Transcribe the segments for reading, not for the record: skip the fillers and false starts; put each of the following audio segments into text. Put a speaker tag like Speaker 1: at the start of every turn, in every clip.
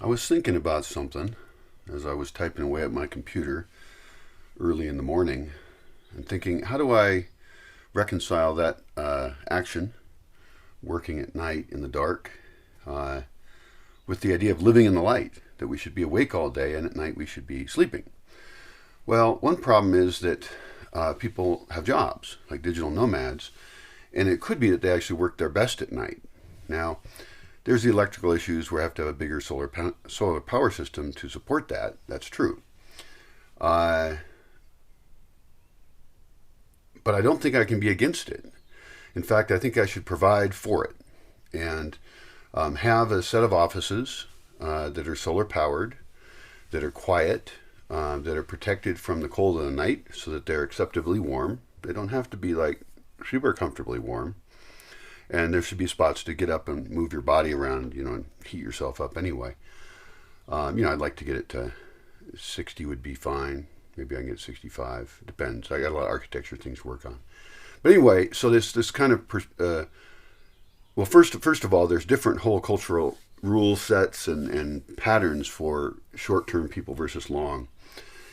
Speaker 1: I was thinking about something as I was typing away at my computer early in the morning and thinking, how do I reconcile that action, working at night in the dark, uh, with the idea of living in the light, that we should be awake all day and at night we should be sleeping? Well, one problem is that people have jobs, like digital nomads, and it could be that they actually work their best at night. Now, there's the electrical issues where I have to have a bigger solar power system to support that. That's true. Uh, but I don't think I can be against it. In fact, I think I should provide for it and have a set of offices that are solar powered, that are quiet, that are protected from the cold of the night so that they're acceptably warm. They don't have to be like super comfortably warm. And there should be spots to get up and move your body around, and heat yourself up anyway. I'd like to get it to 60 would be fine. Maybe I can get 65. Depends. I got a lot of architecture things to work on. But anyway, so this kind of well, first of all, there's different whole cultural rule sets and patterns for short-term people versus long.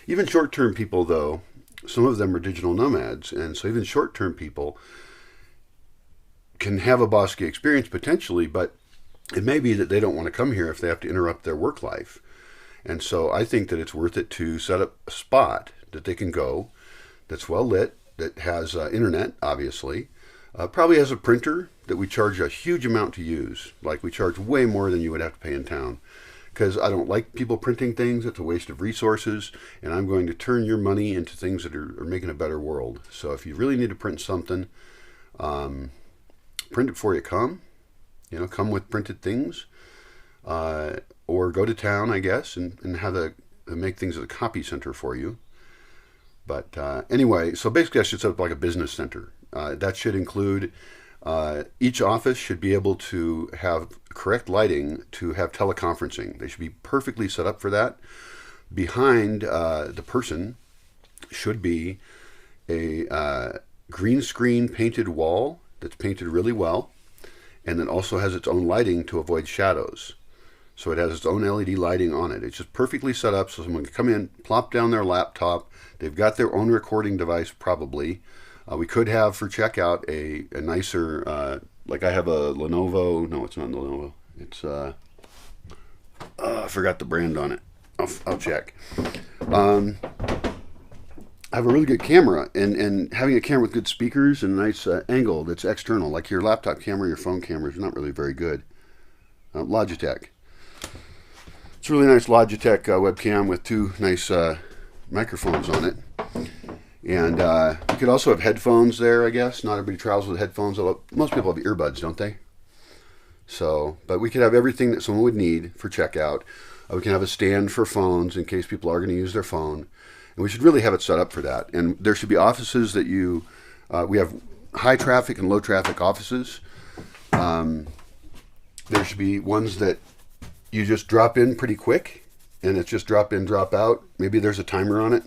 Speaker 1: Even short-term people, though, some of them are digital nomads, and so even short-term people can have a Bosque experience potentially, but it may be that they don't want to come here if they have to interrupt their work life. And so I think that it's worth it to set up a spot that they can go that's well lit, that has internet, obviously, probably has a printer that we charge a huge amount to use. Like we charge way more than you would have to pay in town. Because I don't like people printing things. It's a waste of resources. And I'm going to turn your money into things that are making a better world. So if you really need to print something, print it before you come. Come with printed things. Or go to town, I guess, and have make things at a copy center for you. But anyway, so basically I should set up like a business center. That should include each office should be able to have correct lighting to have teleconferencing. They should be perfectly set up for that. Behind the person should be a green screen painted wall that's painted really well, and then also has its own lighting to avoid shadows. So it has its own LED lighting on it. It's just perfectly set up so someone can come in, plop down their laptop. They've got their own recording device probably. We could have for checkout a nicer, like I have a Lenovo. No, it's not Lenovo. It's, I forgot the brand on it. I'll check. I have a really good camera, and having a camera with good speakers and a nice angle that's external, like your laptop camera, your phone camera is not really very good. Logitech. It's a really nice Logitech webcam with two nice microphones on it. And you could also have headphones there, I guess. Not everybody travels with headphones. Although most people have earbuds, don't they? So, but we could have everything that someone would need for checkout. We can have a stand for phones in case people are going to use their phone. And we should really have it set up for that. And there should be offices that we have high traffic and low traffic offices. There should be ones that you just drop in pretty quick, and it's just drop in, drop out. Maybe there's a timer on it.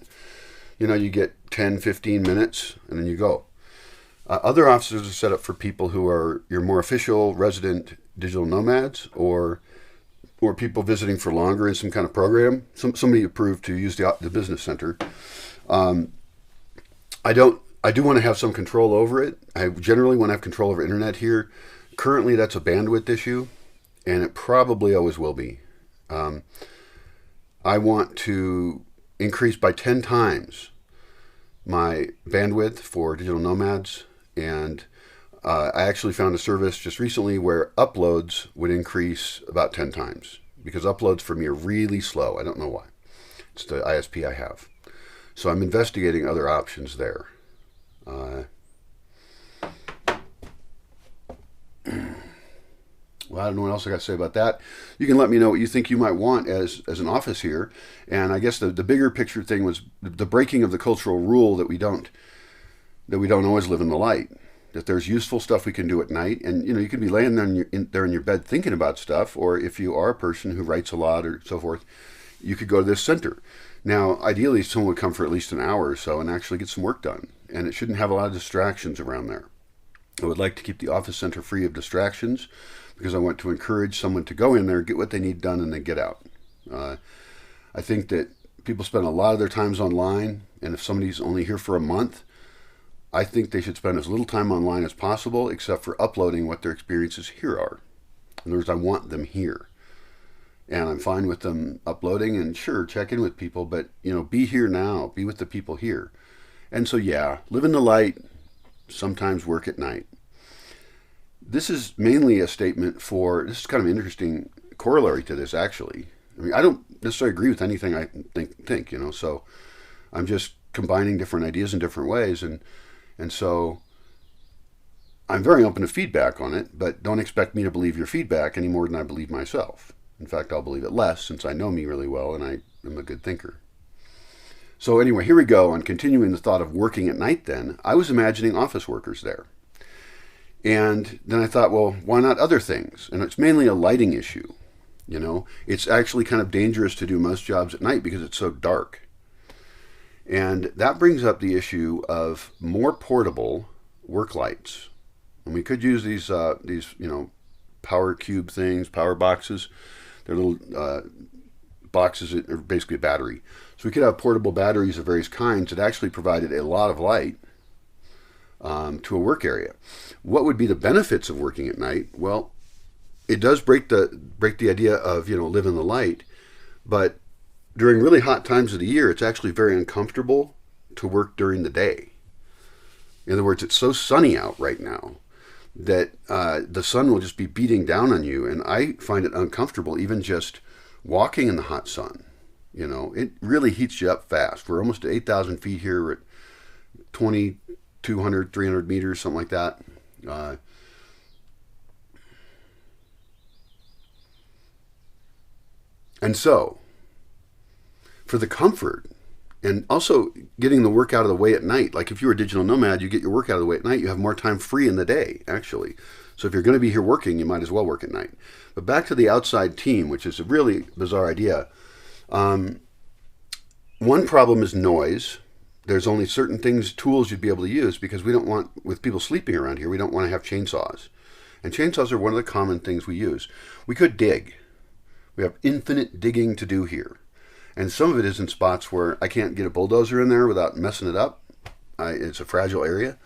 Speaker 1: You get 10, 15 minutes, and then you go. Other offices are set up for people who are your more official resident digital nomads, or people visiting for longer in some kind of program. Somebody approved to use the business center. I do want to have some control over it. I generally want to have control over internet here. Currently, that's a bandwidth issue, and it probably always will be. I want to increase by 10 times my bandwidth for digital nomads, and I actually found a service just recently where uploads would increase about 10 times, because uploads for me are really slow. I don't know why. It's the ISP I have. So I'm investigating other options there. Well, I don't know what else I got to say about that. You can let me know what you think you might want as an office here. And I guess the bigger picture thing was the breaking of the cultural rule that we don't always live in the light. That there's useful stuff we can do at night, and you can be laying there in your bed thinking about stuff, or if you are a person who writes a lot or so forth, you could go to this center. Now, ideally, someone would come for at least an hour or so and actually get some work done, and it shouldn't have a lot of distractions around there. I would like to keep the office center free of distractions, because I want to encourage someone to go in there, get what they need done, and then get out. I think that people spend a lot of their times online, and if somebody's only here for a month, I think they should spend as little time online as possible, except for uploading what their experiences here are. In other words, I want them here. And I'm fine with them uploading, and sure, check in with people, but, be here now. Be with the people here. And so, yeah, live in the light, sometimes work at night. This is mainly a statement for, this is kind of an interesting corollary to this, actually. I mean, I don't necessarily agree with anything I think, so I'm just combining different ideas in different ways, and so I'm very open to feedback on it, but don't expect me to believe your feedback any more than I believe myself. In fact, I'll believe it less, since I know me really well and I am a good thinker. So anyway, here we go on continuing the thought of working at night then. I was imagining office workers there. And then I thought, well, why not other things? And it's mainly a lighting issue. It's actually kind of dangerous to do most jobs at night because it's so dark. And that brings up the issue of more portable work lights. And we could use these power cube things, power boxes. They're little boxes that are basically a battery. So we could have portable batteries of various kinds that actually provided a lot of light to a work area. What would be the benefits of working at night? Well, it does break the idea of live in the light, but during really hot times of the year, it's actually very uncomfortable to work during the day. In other words, it's so sunny out right now that the sun will just be beating down on you, and I find it uncomfortable even just walking in the hot sun. It really heats you up fast. We're almost at 8,000 feet here. We're at 2,200, 300 meters, something like that. And so, for the comfort, and also getting the work out of the way at night, like if you're a digital nomad, you get your work out of the way at night, you have more time free in the day, actually. So if you're going to be here working, you might as well work at night. But back to the outside team, which is a really bizarre idea. One problem is noise. There's only certain tools you'd be able to use, because we don't want, with people sleeping around here, we don't want to have chainsaws. And chainsaws are one of the common things we use. We could dig. We have infinite digging to do here. And some of it is in spots where I can't get a bulldozer in there without messing it up. It's a fragile area,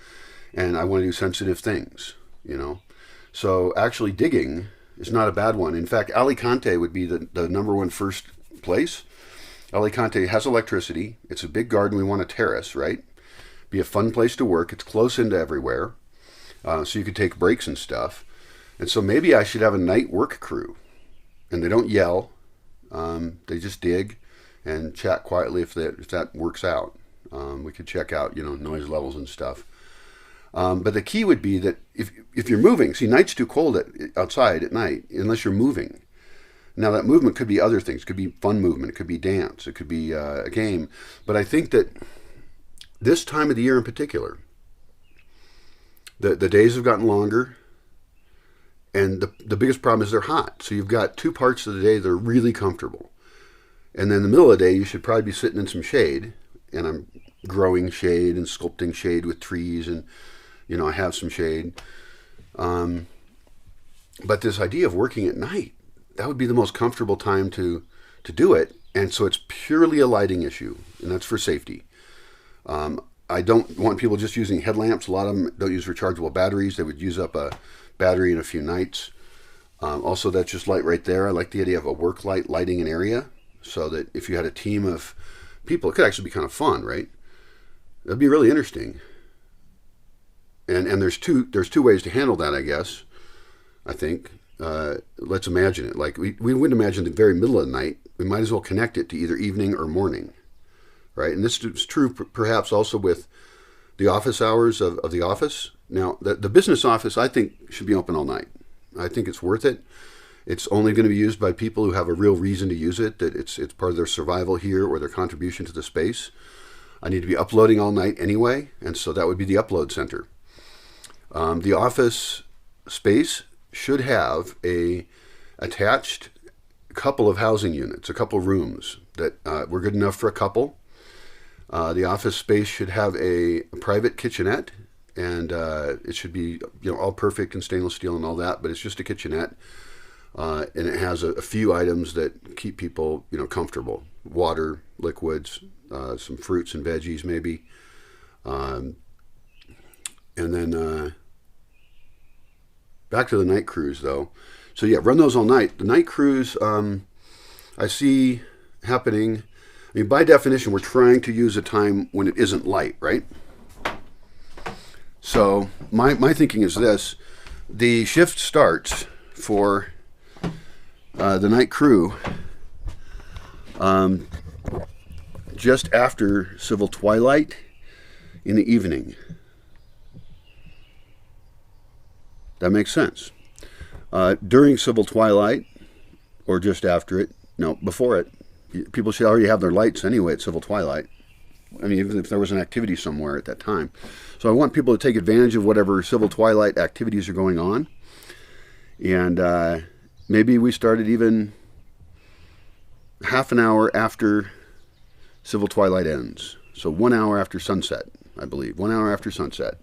Speaker 1: and I want to do sensitive things, So actually digging is not a bad one. In fact, Alicante would be the number one first place. Alicante has electricity. It's a big garden. We want a terrace, right? Be a fun place to work. It's close into everywhere, so you could take breaks and stuff. And so maybe I should have a night work crew. And they don't yell. They just dig and chat quietly if that works out. We could check out, noise levels and stuff. But the key would be that if you're moving, see, night's too cold outside at night unless you're moving. Now that movement could be other things. It could be fun movement. It could be dance. It could be a game. But I think that this time of the year in particular, the days have gotten longer. And the biggest problem is they're hot. So you've got 2 parts of the day that are really comfortable. And then in the middle of the day, you should probably be sitting in some shade. And I'm growing shade and sculpting shade with trees. And, I have some shade. But this idea of working at night, that would be the most comfortable time to do it. And so it's purely a lighting issue. And that's for safety. I don't want people just using headlamps. A lot of them don't use rechargeable batteries. They would use up a battery in a few nights. Also, that's just light right there. I like the idea of a work light lighting an area, so that if you had a team of people, it could actually be kind of fun, right? That'd be really interesting. And there's two ways to handle that, I guess. I think. Let's imagine it. Like we wouldn't imagine the very middle of the night. We might as well connect it to either evening or morning, right? And this is true perhaps also with the office hours of the office. Now, the business office, I think, should be open all night. I think it's worth it. It's only going to be used by people who have a real reason to use it, that it's part of their survival here or their contribution to the space. I need to be uploading all night anyway, and so that would be the upload center. The office space should have a attached couple of housing units, a couple rooms that were good enough for a couple. The office space should have a private kitchenette, and it should be all perfect and stainless steel and all that, but it's just a kitchenette. and it has a few items that keep people, comfortable. Water, liquids, some fruits and veggies maybe. And then back to the night cruise though. So yeah, run those all night. The night cruise I see happening. I mean, by definition, we're trying to use a time when it isn't light, right? So my thinking is this: the shift starts for the night crew just after civil twilight in the evening. That makes sense. During civil twilight, or just after it, no, before it, people should already have their lights anyway at civil twilight. I mean, even if there was an activity somewhere at that time. So I want people to take advantage of whatever civil twilight activities are going on. And maybe we started even half an hour after civil twilight ends. So 1 hour after sunset, I believe. 1 hour after sunset.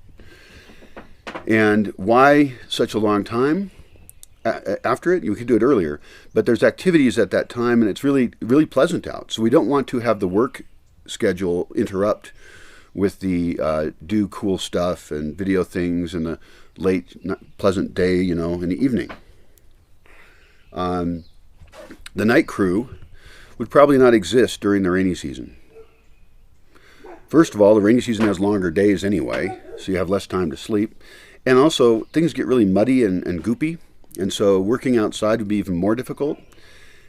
Speaker 1: And why such a long time after it? You could do it earlier. But there's activities at that time, and it's really, really pleasant out. So we don't want to have the work schedule interrupt with the do cool stuff and video things and the late, pleasant day, in the evening. The night crew would probably not exist during the rainy season. First of all, the rainy season has longer days anyway, so you have less time to sleep. And also, things get really muddy and goopy, and so working outside would be even more difficult.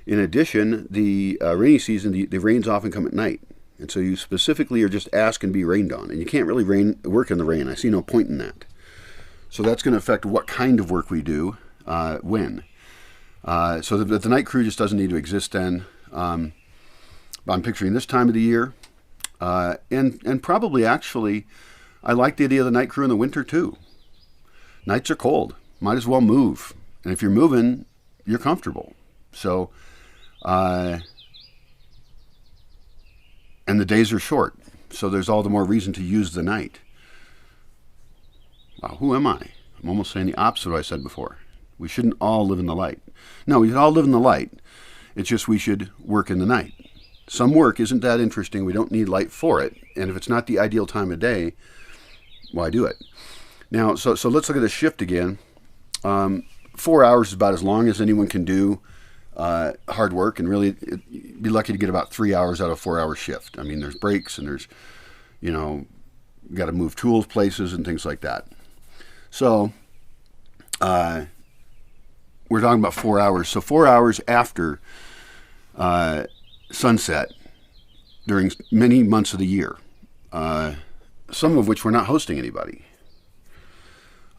Speaker 1: In addition, the rainy season, the rains often come at night. And so you specifically are just asked and be rained on. And you can't really work in the rain. I see no point in that. So that's going to affect what kind of work we do when. So the night crew just doesn't need to exist then. I'm picturing this time of the year. And probably actually, I like the idea of the night crew in the winter too. Nights are cold. Might as well move. And if you're moving, you're comfortable. So... and the days are short, so there's all the more reason to use the night. Wow, who am I? I'm almost saying the opposite of what I said before. We shouldn't all live in the light. No, we should all live in the light. It's just we should work in the night. Some work isn't that interesting. We don't need light for it. And if it's not the ideal time of day, why do it? Now, so let's look at the shift again. 4 hours is about as long as anyone can do hard work, and really be lucky to get about 3 hours out of a 4 hour shift. I mean, there's breaks and there's, you got to move tools places and things like that. So, we're talking about 4 hours. So 4 hours after sunset during many months of the year, some of which we're not hosting anybody.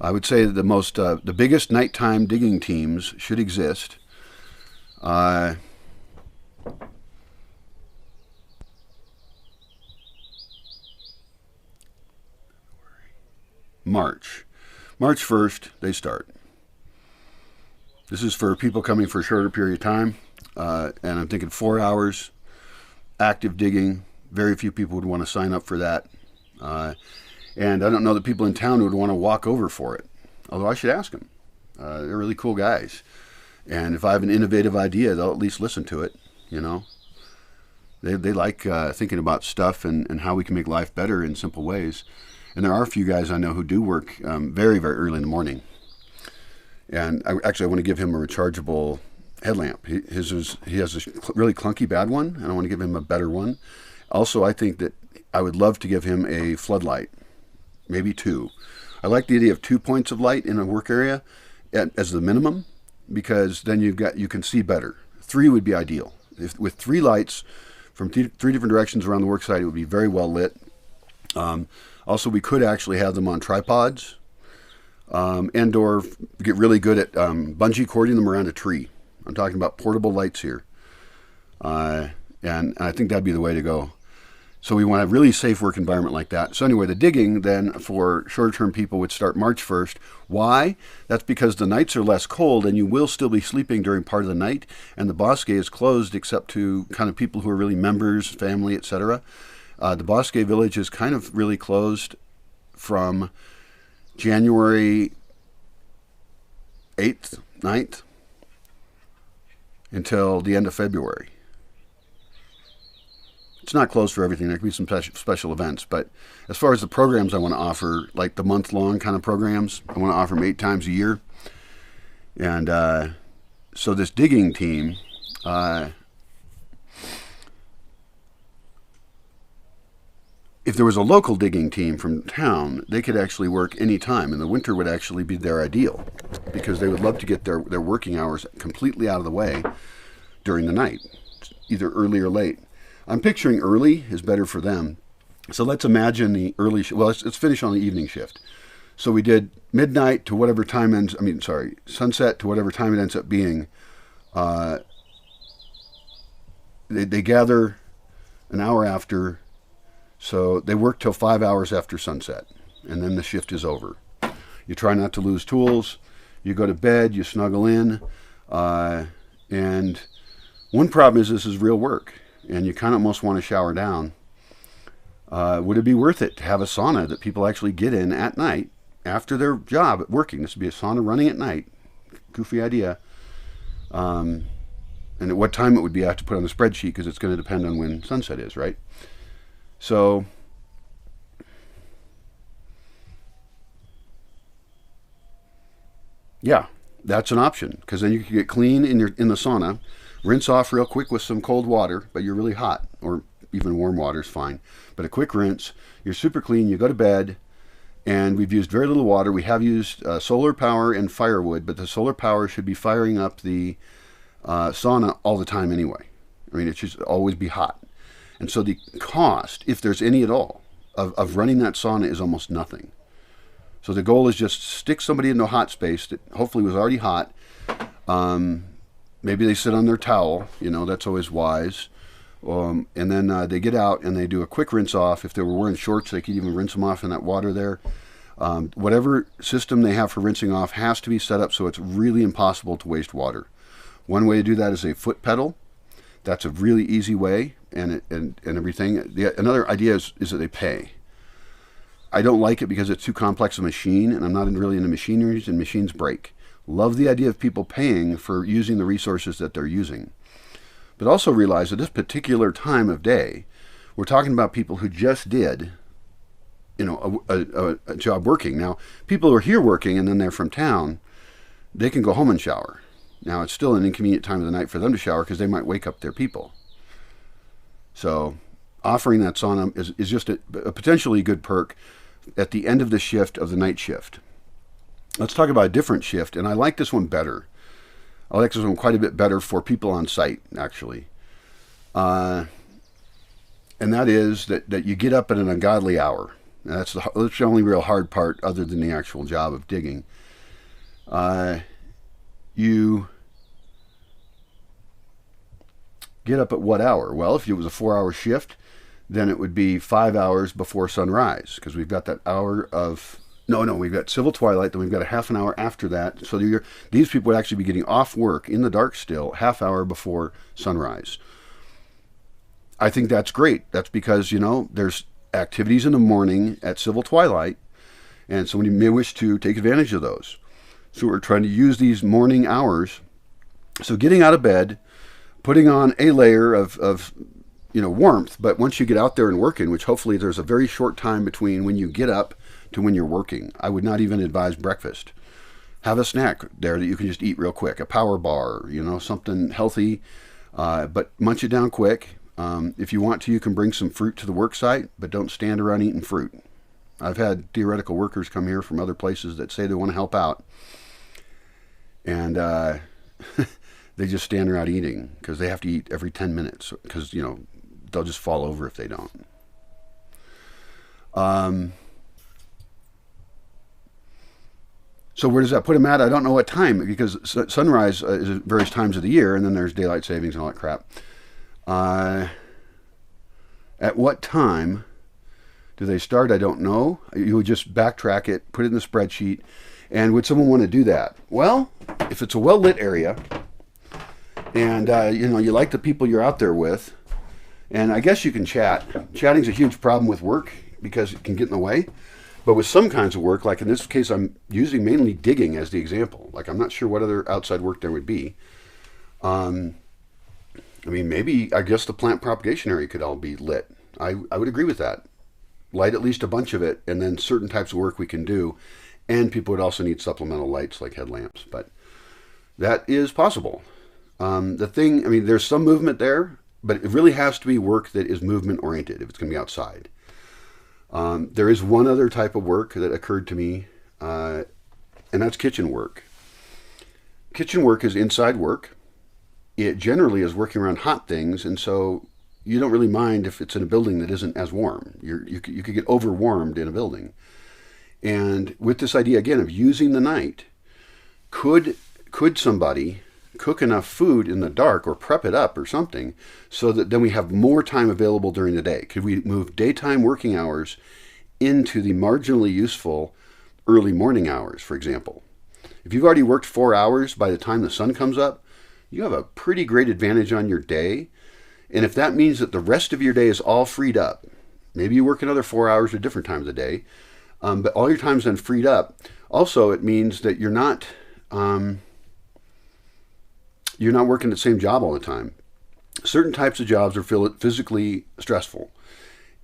Speaker 1: I would say that the biggest nighttime digging teams should exist. March 1st, they start. This is for people coming for a shorter period of time, and I'm thinking 4 hours, active digging. Very few people would want to sign up for that, and I don't know that people in town would want to walk over for it, although I should ask them. They're really cool guys. And if I have an innovative idea, they'll at least listen to it, They like thinking about stuff and how we can make life better in simple ways. And there are a few guys I know who do work very, very early in the morning. And I want to give him a rechargeable headlamp. He has a really clunky bad one, and I want to give him a better one. Also, I think that I would love to give him a floodlight, maybe 2. I like the idea of 2 points of light in a work area as the minimum, because then you can see better. 3 would be ideal. With 3 lights from 3 different directions around the work site, it would be very well lit. Also, we could actually have them on tripods, and or get really good at bungee cording them around a tree. I'm talking about portable lights here, and I think that'd be the way to go. So we want a really safe work environment like that. So anyway, the digging then for short-term people would start March 1st. Why? That's because the nights are less cold and you will still be sleeping during part of the night, and the Bosque is closed except to kind of people who are really members, family, etc. The Bosque village is kind of really closed from January 8th, 9th until the end of February. It's not closed for everything. There could be some special events, but as far as the programs I want to offer, like the month-long kind of programs, I want to offer them 8 times a year. And so this digging team, if there was a local digging team from town, they could actually work any time, and the winter would actually be their ideal, because they would love to get their working hours completely out of the way during the night, either early or late. I'm picturing early is better for them. So let's imagine the early well, let's finish on the evening shift. So we did midnight to whatever time sunset to whatever time it ends up being. They gather an hour after, so they work till 5 hours after sunset, and then the shift is over. You try not to lose tools. You go to bed, you snuggle in, and one problem is this is real work, and you kind of almost want to shower down. Would it be worth it to have a sauna that people actually get in at night after their job at working? This would be a sauna running at night. Goofy idea. And at what time it would be, I have to put on the spreadsheet because it's going to depend on when sunset is, right? So, yeah, that's an option, because then you can get clean in the sauna, rinse off real quick with some cold water, but you're really hot, or even warm water is fine. But a quick rinse, you're super clean, you go to bed, and we've used very little water. We have used solar power and firewood, but the solar power should be firing up the sauna all the time anyway. I mean, it should always be hot. And so the cost, if there's any at all, of running that sauna is almost nothing. So the goal is just stick somebody into a hot space that hopefully was already hot. Maybe they sit on their towel, that's always wise. And then they get out and they do a quick rinse off. If they were wearing shorts, they could even rinse them off in that water there. Whatever system they have for rinsing off has to be set up so it's really impossible to waste water. One way to do that is a foot pedal. That's a really easy way, and everything. Another idea is that they pay. I don't like it because it's too complex a machine, and I'm not really into machineries, and machines break. Love the idea of people paying for using the resources that they're using. But also realize at this particular time of day, we're talking about people who just did, a job working. Now, people who are here working and then they're from town, they can go home and shower. Now, it's still an inconvenient time of the night for them to shower because they might wake up their people. So offering that sauna is just a potentially good perk at the end of the shift of the night shift. Let's talk about a different shift, and I like this one better. I like this one quite a bit better for people on site, actually. And that is that you get up at an ungodly hour. Now, that's the only real hard part other than the actual job of digging. You get up at what hour? Well, if it was a 4-hour shift, then it would be 5 hours before sunrise, because we've got that hour of... No, we've got civil twilight, then we've got a half an hour after that. So these people would actually be getting off work in the dark still, half hour before sunrise. I think that's great. That's because, there's activities in the morning at civil twilight, and somebody may wish to take advantage of those. So we're trying to use these morning hours. So getting out of bed, putting on a layer of warmth, but once you get out there and working, which hopefully there's a very short time between when you get up to when you're working. I would not even advise breakfast. Have a snack there that you can just eat real quick, a power bar, something healthy, but munch it down quick. If you want to, you can bring some fruit to the work site, but don't stand around eating fruit. I've had theoretical workers come here from other places that say they want to help out, and they just stand around eating because they have to eat every 10 minutes because, they'll just fall over if they don't. So where does that put them at? I don't know what time, because sunrise is at various times of the year, and then there's daylight savings and all that crap. At what time do they start? I don't know. You would just backtrack it, put it in the spreadsheet, and would someone want to do that? Well, if it's a well-lit area, and you like the people you're out there with, and I guess you can chat. Chatting's a huge problem with work because it can get in the way. But with some kinds of work, like in this case, I'm using mainly digging as the example. Like, I'm not sure what other outside work there would be. Um, I mean, maybe, I guess the plant propagation area could all be lit. I would agree with that. Light at least a bunch of it, and then certain types of work we can do. And people would also need supplemental lights like headlamps, but that is possible. The thing, I mean, there's some movement there, but it really has to be work that is movement oriented if it's going to be outside. There is one other type of work that occurred to me, and that's kitchen work. Kitchen work is inside work. It generally is working around hot things, and so you don't really mind if it's in a building that isn't as warm. You could get overwarmed in a building. And with this idea, again, of using the night, could somebody cook enough food in the dark or prep it up or something so that then we have more time available during the day? Could we move daytime working hours into the marginally useful early morning hours, for example? If you've already worked 4 hours by the time the sun comes up, you have a pretty great advantage on your day. And if that means that the rest of your day is all freed up, maybe you work another 4 hours at different times of the day, but all your time's then freed up. Also, it means that you're not working the same job all the time. Certain types of jobs are physically stressful.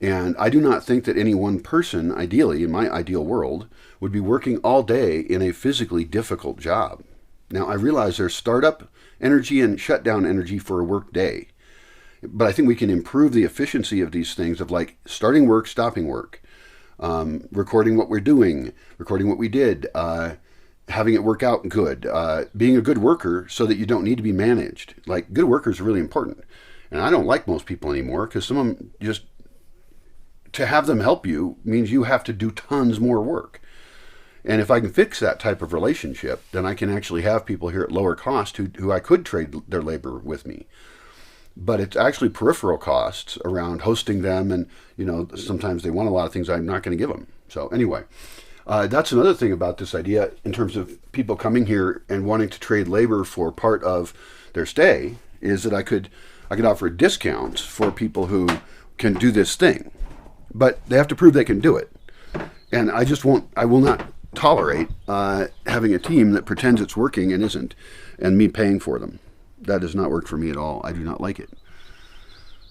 Speaker 1: And I do not think that any one person, ideally, in my ideal world, would be working all day in a physically difficult job. Now, I realize there's startup energy and shutdown energy for a work day. But I think we can improve the efficiency of these things of like starting work, stopping work, recording what we're doing, recording what we did, having it work out good, being a good worker so that you don't need to be managed. Like, good workers are really important. And I don't like most people anymore because some of them just, to have them help you means you have to do tons more work. And if I can fix that type of relationship, then I can actually have people here at lower cost who I could trade their labor with me. But it's actually peripheral costs around hosting them, and sometimes they want a lot of things I'm not going to give them. So anyway, that's another thing about this idea in terms of people coming here and wanting to trade labor for part of their stay, is that I could offer discounts for people who can do this thing, but they have to prove they can do it. And I will not tolerate having a team that pretends it's working and isn't, and me paying for them. That does not work for me at all. I do not like it.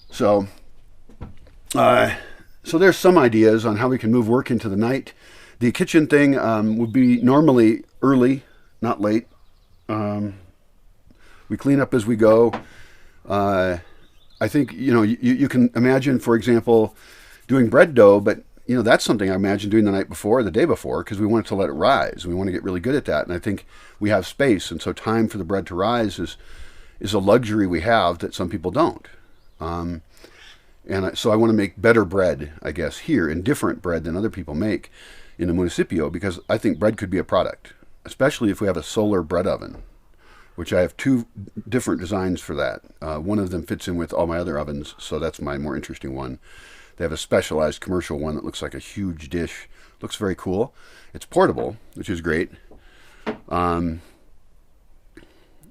Speaker 1: So there's some ideas on how we can move work into the night. The kitchen thing would be normally early, not late. We clean up as we go. I think, you can imagine, for example, doing bread dough, but that's something I imagine doing the night before or the day before because we want to let it rise. We want to get really good at that. And I think we have space. And so time for the bread to rise is a luxury we have that some people don't. So I want to make better bread, I guess, here, and different bread than other people make in the municipio, because I think bread could be a product, especially if we have a solar bread oven, which I have 2 different designs for that. One of them fits in with all my other ovens, so that's my more interesting one. They have a specialized commercial one that looks like a huge dish. Looks very cool. It's portable, which is great.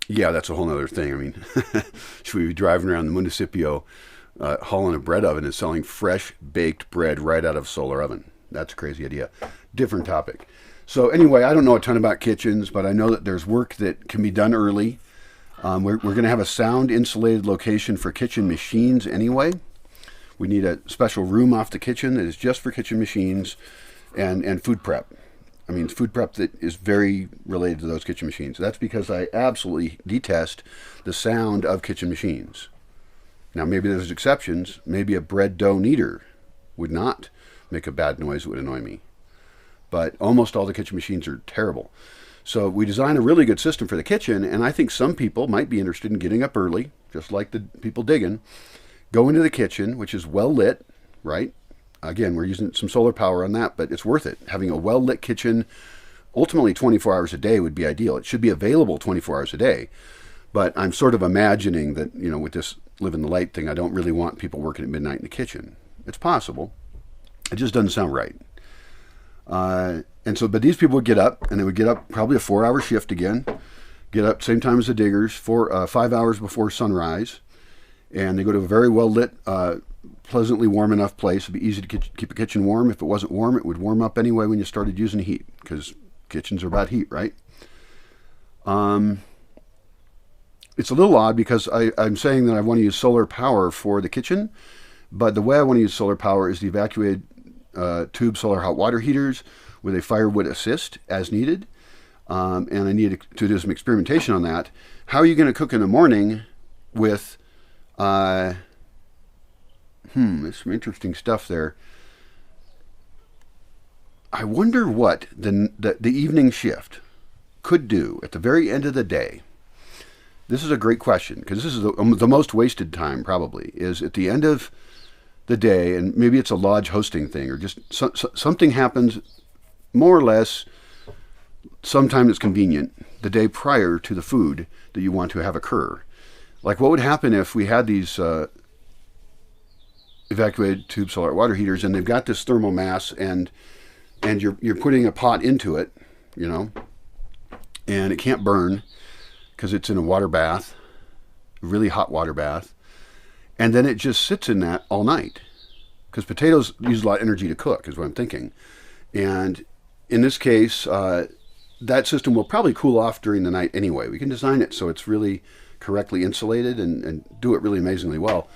Speaker 1: Yeah, that's a whole other thing. I mean, should we be driving around the municipio hauling a bread oven and selling fresh baked bread right out of a solar oven? That's a crazy idea. Different topic. So anyway, I don't know a ton about kitchens, but I know that there's work that can be done early. We're going to have a sound insulated location for kitchen machines anyway. We need a special room off the kitchen that is just for kitchen machines and food prep. I mean, food prep that is very related to those kitchen machines. That's because I absolutely detest the sound of kitchen machines. Now, maybe there's exceptions. Maybe a bread dough kneader would not make a bad noise that would annoy me. But almost all the kitchen machines are terrible. So we designed a really good system for the kitchen, and I think some people might be interested in getting up early, just like the people digging, go into the kitchen, which is well lit, right? Again, we're using some solar power on that, but it's worth it. Having a well-lit kitchen, ultimately 24 hours a day would be ideal. It should be available 24 hours a day. But I'm sort of imagining that, with this live in the light thing, I don't really want people working at midnight in the kitchen. It's possible. It just doesn't sound right. But these people would get up, and they would get up probably a 4-hour shift again, get up same time as the diggers, 5 hours before sunrise, and they go to a very well-lit, pleasantly warm enough place. It'd be easy to keep a kitchen warm. If it wasn't warm, it would warm up anyway when you started using heat, because kitchens are about heat, right? it's a little odd because I'm saying that I want to use solar power for the kitchen, but the way I want to use solar power is the evacuated tube solar hot water heaters with a firewood assist as needed. And I need to do some experimentation on that. How are you going to cook in the morning with, there's some interesting stuff there. I wonder what the evening shift could do at the very end of the day. This is a great question because this is the most wasted time probably is at the end of the day, and maybe it's a lodge hosting thing or just something happens more or less sometime that's convenient the day prior to the food that you want to have occur. Like what would happen if we had these evacuated tube solar water heaters and they've got this thermal mass and you're putting a pot into it, you know, and it can't burn because it's in a water bath, a really hot water bath, and then it just sits in that all night because potatoes use a lot of energy to cook is what I'm thinking. And in this case, that system will probably cool off during the night anyway. We can design it so it's really correctly insulated and do it really amazingly well.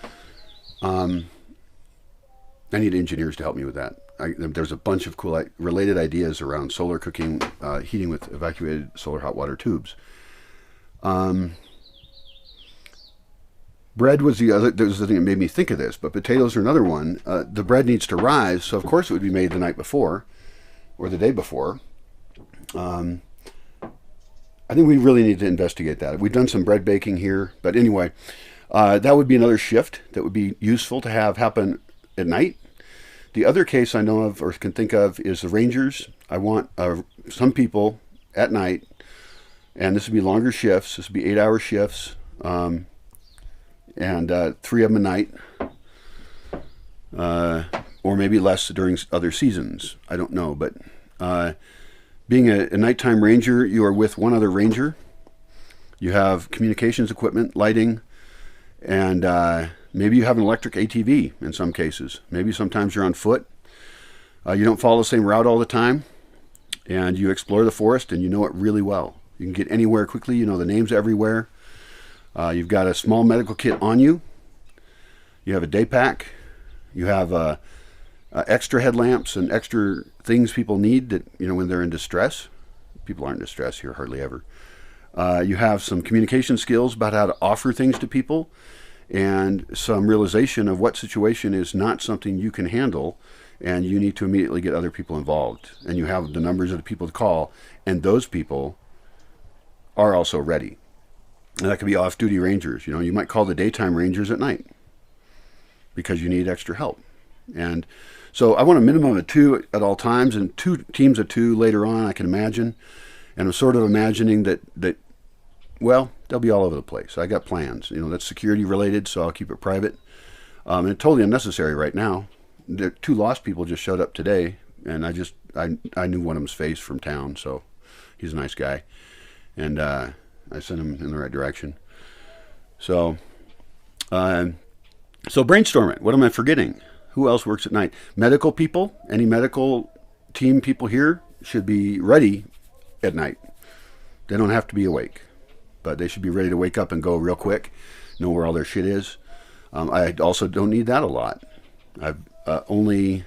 Speaker 1: I need engineers to help me with that. There's a bunch of cool related ideas around solar cooking, heating with evacuated solar hot water tubes. Bread was the other. There was the thing that made me think of this, but potatoes are another one. The bread needs to rise, so of course it would be made the night before or the day before. I think we really need to investigate that. We've done some bread baking here, but anyway, that would be another shift that would be useful to have happen at night. The other case I know of or can think of is the Rangers. I want some people at night, and this would be longer shifts. This would be 8-hour shifts, and 3 of them a night, or maybe less during other seasons. I don't know, but being a nighttime ranger, you are with one other ranger. You have communications equipment, lighting, and maybe you have an electric ATV in some cases. Maybe sometimes you're on foot. You don't follow the same route all the time, and you explore the forest and you know it really well. You can get anywhere quickly. You know the names everywhere. You've got a small medical kit on you. You have a day pack. You have extra headlamps and extra things people need that, you know, when they're in distress. People aren't in distress here hardly ever. You have some communication skills about how to offer things to people and some realization of what situation is not something you can handle and you need to immediately get other people involved. And you have the numbers of the people to call, and those people are also ready. And that could be off-duty rangers. You know, you might call the daytime rangers at night because you need extra help. And so I want a minimum of 2 at all times and 2 teams of 2 later on, I can imagine. And I'm sort of imagining that well, they'll be all over the place. I got plans. You know, that's security related, so I'll keep it private. And it's totally unnecessary right now. The 2 lost people just showed up today, and I knew one of them's face from town, so he's a nice guy. And I sent him in the right direction. So brainstorm it. What am I forgetting? Who else works at night? Medical people. Any medical team people here should be ready at night. They don't have to be awake, but they should be ready to wake up and go real quick, know where all their shit is. I also don't need that a lot. I've only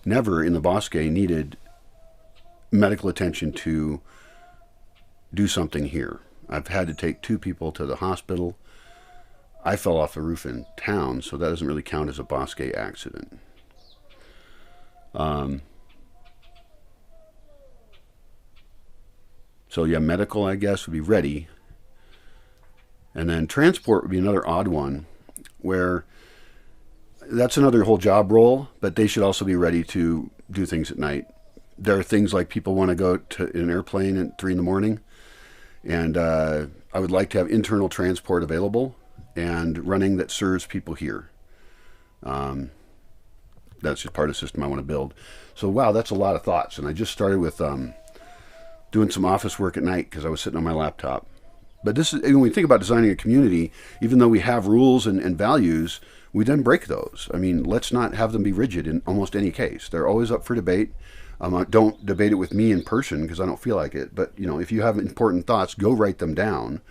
Speaker 1: never in the Bosque needed medical attention to do something here. I've had to take 2 people to the hospital. I fell off a roof in town, so that doesn't really count as a Bosque accident. So yeah, medical, I guess, would be ready. And then transport would be another odd one, where that's another whole job role, but they should also be ready to do things at night. There are things like people want to go to an airplane at 3 in the morning, and I would like to have internal transport available and running that serves people here. That's just part of the system I want to build. So wow, that's a lot of thoughts, and I just started with doing some office work at night because I was sitting on my laptop. But this is, when we think about designing a community, even though we have rules and values, we then break those. I mean, let's not have them be rigid in almost any case. They're always up for debate. Don't debate it with me in person because I don't feel like it. But, you know, if you have important thoughts, go write them down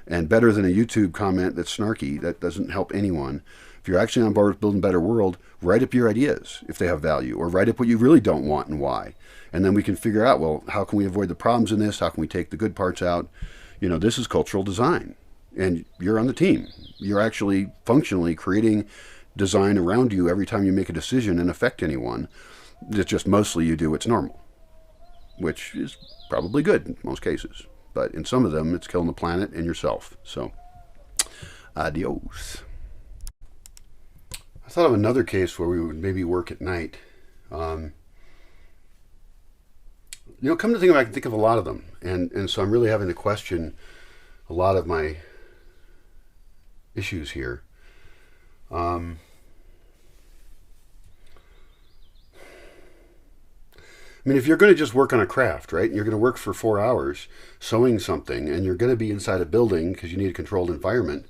Speaker 1: and better than a YouTube comment that's snarky that doesn't help anyone. If you're actually on board with building a better world, write up your ideas if they have value, or write up what you really don't want and why. And then we can figure out, well, how can we avoid the problems in this? How can we take the good parts out? This is cultural design, and you're on the team. You're actually functionally creating design around you every time you make a decision and affect anyone. It's just mostly you do what's normal, which is probably good in most cases. But in some of them, it's killing the planet and yourself. So, adios. I thought of another case where we would maybe work at night. Come to think of it, I can think of a lot of them. And so I'm really having to question a lot of my issues here. I mean, if you're going to just work on a craft, right, and you're going to work for 4 hours sewing something, and you're going to be inside a building because you need a controlled environment,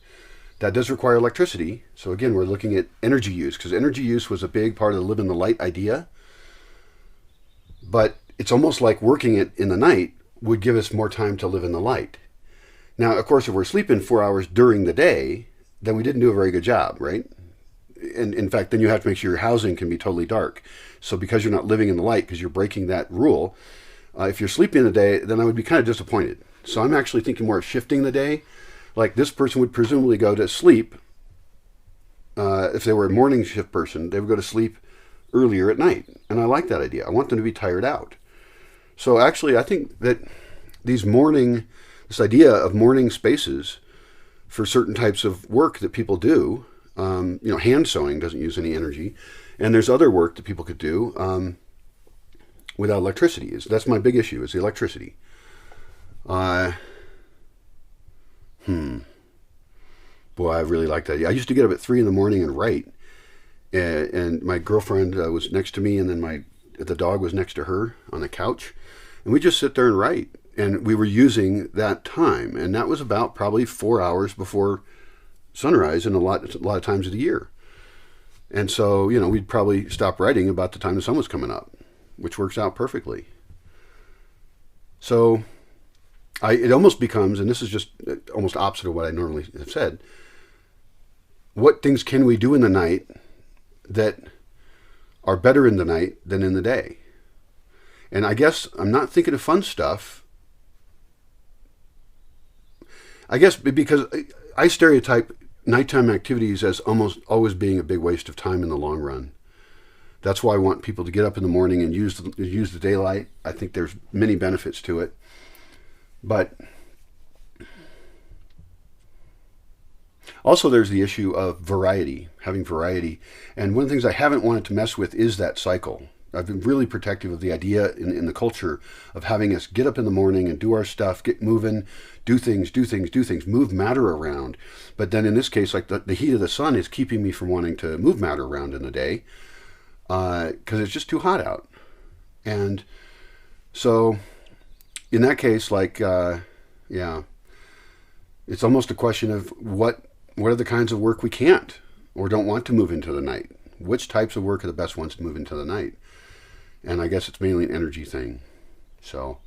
Speaker 1: that does require electricity. So again, we're looking at energy use, because energy use was a big part of the live in the light idea. But it's almost like working it in the night would give us more time to live in the light. Now, of course, if we're sleeping 4 hours during the day, then we didn't do a very good job, right? And in fact, then you have to make sure your housing can be totally dark. So because you're not living in the light, because you're breaking that rule, if you're sleeping in the day, then I would be kind of disappointed. So I'm actually thinking more of shifting the day. Like this person would presumably go to sleep. If they were a morning shift person, they would go to sleep earlier at night. And I like that idea. I want them to be tired out. So actually, I think that this idea of morning spaces for certain types of work that people do, hand sewing doesn't use any energy, and there's other work that people could do without electricity. That's my big issue, is the electricity. Boy, I really like that. I used to get up at 3 a.m. and write, and my girlfriend was next to me, and then the dog was next to her on the couch, and we just sit there and write. And we were using that time, and that was about probably 4 hours before sunrise in a lot of times of the year. And so, we'd probably stop writing about the time the sun was coming up, which works out perfectly. So it almost becomes, and this is just almost opposite of what I normally have said, what things can we do in the night that are better in the night than in the day? And I guess I'm not thinking of fun stuff. I guess because I stereotype nighttime activities as almost always being a big waste of time in the long run. That's why I want people to get up in the morning and use the daylight. I think there's many benefits to it. But also there's the issue of variety, having variety. And one of the things I haven't wanted to mess with is that cycle. I've been really protective of the idea in the culture of having us get up in the morning and do our stuff, get moving, do things, move matter around. But then in this case, like the heat of the sun is keeping me from wanting to move matter around in the day because it's just too hot out. And so in that case, it's almost a question of what are the kinds of work we can't or don't want to move into the night? Which types of work are the best ones to move into the night? And I guess it's mainly an energy thing. So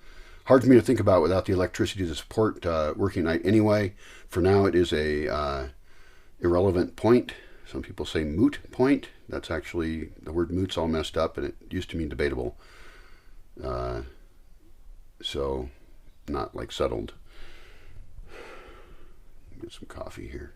Speaker 1: hard for me to think about without the electricity to support working at night anyway. For now, it is a irrelevant point. Some people say moot point. That's actually, the word moot's all messed up, and it used to mean debatable. So not like settled. Get some coffee here.